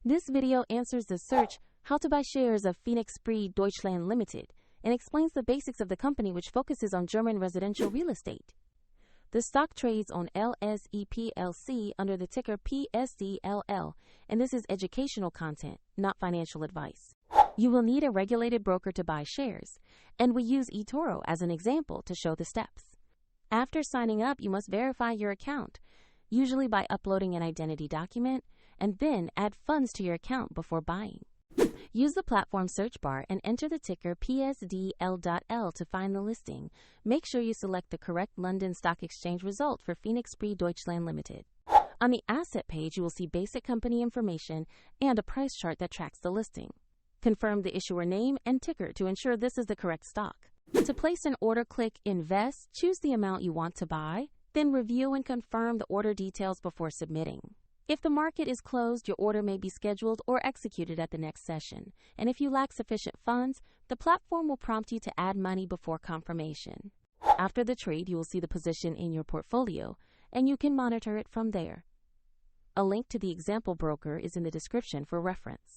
This video answers the search, how to buy shares of Phoenix Spree Deutschland Limited, and explains the basics of the company, which focuses on German residential real estate. The stock trades on LSE PLC under the ticker PSDL.L, and this is educational content, not financial advice. You will need a regulated broker to buy shares, and we use eToro as an example to show the steps. After signing up, you must verify your account, usually by uploading an identity document, and then add funds to your account before buying. Use the platform search bar and enter the ticker PSDL.L to find the listing. Make sure you select the correct London Stock Exchange result for Phoenix Spree Deutschland Limited. On the asset page, you will see basic company information and a price chart that tracks the listing. Confirm the issuer name and ticker to ensure this is the correct stock. To place an order, click Invest, choose the amount you want to buy, then review and confirm the order details before submitting. If the market is closed, your order may be scheduled or executed at the next session. And if you lack sufficient funds, the platform will prompt you to add money before confirmation. After the trade, you will see the position in your portfolio, and you can monitor it from there. A link to the example broker is in the description for reference.